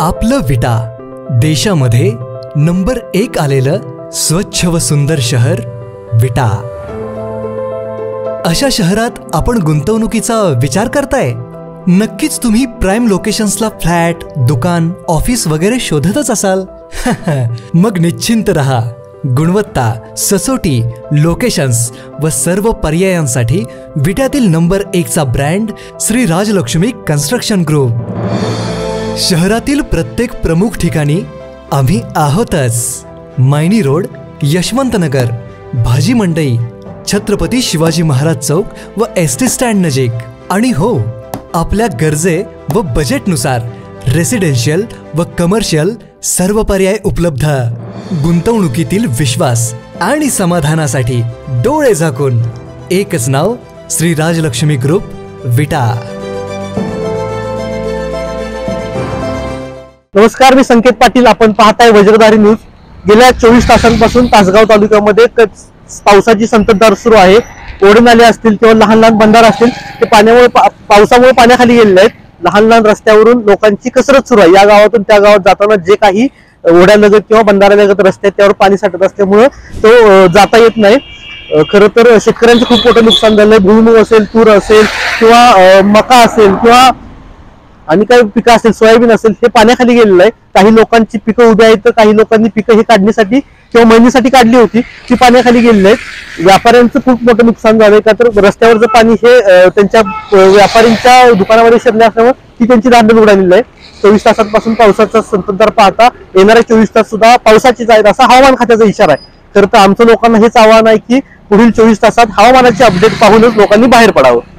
आपलं विटा देशामध्ये नंबर 1 आलेलं स्वच्छ व सुंदर शहर विटा। अशा शहरात आपण गुंतवणुकीचा विचार करताय? नक्कीच तुम्ही प्राइम लोकेशन्सला फ्लॅट, दुकान, ऑफिस वगैरे शोधतच असाल। मग निश्चिंत रहा, गुणवत्ता, सचोटी, लोकेशन्स व सर्व पर्यायांसाठी विट्यातील नंबर 1 चा brand Shri Rajalakshmi construction group. शहरातील प्रत्येक प्रमुख ठिकाणी आम्ही आहोतच। मायनी रोड, यशवंतनगर, भाजी मंडई, छत्रपती शिवाजी महाराज चौक व एसटी स्टँड नजीक। आणि हो, आपल्या गरजे व बजेटनुसार रेसिडेन्शियल व कमर्शियल सर्व पर्याय उपलब्ध। गुंतवणुकीतील विश्वास आणि समाधानासाठी डोळे झाकून एकच नाव, श्री राजलक्ष्मी ग्रुप विटा। नमस्कार, मी संकेत पाटील। आपण पाहताय वज्रधारी न्यूज। गेल्या 24 तासांपासून तासगाव तालुक्यामध्ये पावसाची संततधार सुरू आहे। ओढे असतील किंवा लहान लहान बंधारे असतील ते पावसामुळे पाण्याखाली गेलेले आहेत। लहान लहान रस्त्यावरून लोकांची कसरत सुरू आहे। या गावातून त्या गावात जाताना जे काही ओढ्यालगत किंवा बंधाऱ्यालगत रस्ते आहेत त्यावर पाणी साठत असल्यामुळे तो जाता येत नाही। खरं तर शेतकऱ्यांचं खूप मोठं नुकसान झालंय। भुईमूग असेल, तूर असेल किंवा मका असेल किंवा आणि काही पिकं असेल, सोयाबीन असेल, हे पाण्याखाली गेलेलं आहे। काही लोकांची पिकं उभी आहेत तर काही लोकांनी पिकं हे काढण्यासाठी किंवा मळणीसाठी काढली होती, ती पाण्याखाली गेलेली आहेत। व्यापाऱ्यांचं खूप मोठं नुकसान झालंय, का तर रस्त्यावरचं पाणी हे त्यांच्या व्यापाऱ्यांच्या दुकानामध्ये शिरले असल्यामुळे ती त्यांची धांदल उडालेली आहे। 24 तासांपासून पावसाचा संततधार पाहता येणाऱ्या 24 तास सुद्धा पावसाचीच आहेत असा हवामान खात्याचा इशारा आहे। तर आमचं लोकांना हेच आव्हान आहे की पुढील 24 तासात हवामानाचे अपडेट पाहूनच लोकांनी बाहेर पडावं।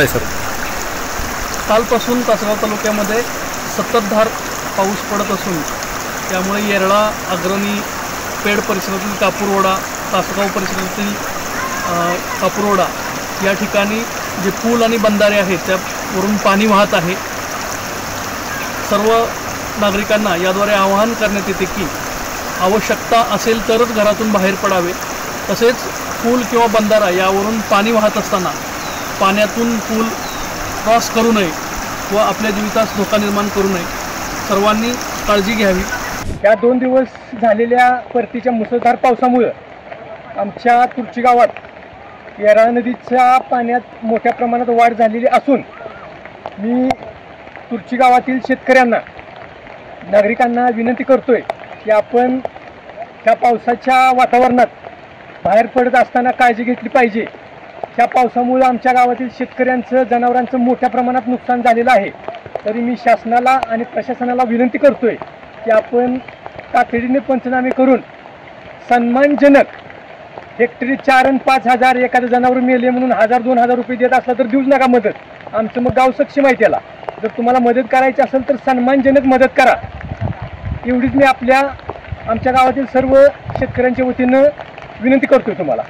सर, कालपासून तासगाव तालुक्यामध्ये संततधार पाऊस पडत असून त्यामुळे येरळा, अग्रणी, पेड परिसरातील कापूरओढा, तासगाव परिसरातील कापूरओढा या ठिकाणी जे पूल आणि बंधारे आहेत त्यावरून पाणी वाहत आहे। सर्व नागरिकांना याद्वारे आवाहन करण्यात येते की आवश्यकता असेल तरच घरातून बाहेर पडावे। तसेच पूल किंवा बंधारा यावरून पाणी वाहत असताना पाण्यातून पूल क्रॉस करू नये व आपल्या जीवितास धोका निर्माण करू नये, सर्वांनी काळजी घ्यावी। या 2 दिवस झालेल्या परतीच्या मुसळधार पावसामुळे आमच्या तुर्ची गावात येरळा नदीच्या पाण्यात मोठ्या प्रमाणात वाढ झालेली असून मी तुर्ची गावातील शेतकऱ्यांना, नागरिकांना विनंती करतोय की आपण त्या पावसाच्या वातावरणात बाहेर पडत असताना काळजी घेतली पाहिजे। त्या पावसामुळे आमच्या गावातील शेतकऱ्यांचं, जनावरांचं मोठ्या प्रमाणात नुकसान झालेलं आहे। तरी मी शासनाला आणि प्रशासनाला विनंती करतोय की आपण तातडीने पंचनामे करून सन्मानजनक हेक्टरी 4 आणि 5 हजार, एखादं जनावर मेले म्हणून 1000-2000 रुपये देत असला तर देऊच नका मदत। आमचं मग गाव सक्षम आहे त्याला। जर तुम्हाला मदत करायची असेल तर सन्मानजनक मदत करा, एवढीच मी आमच्या गावातील सर्व शेतकऱ्यांच्या वतीनं विनंती करतोय तुम्हाला।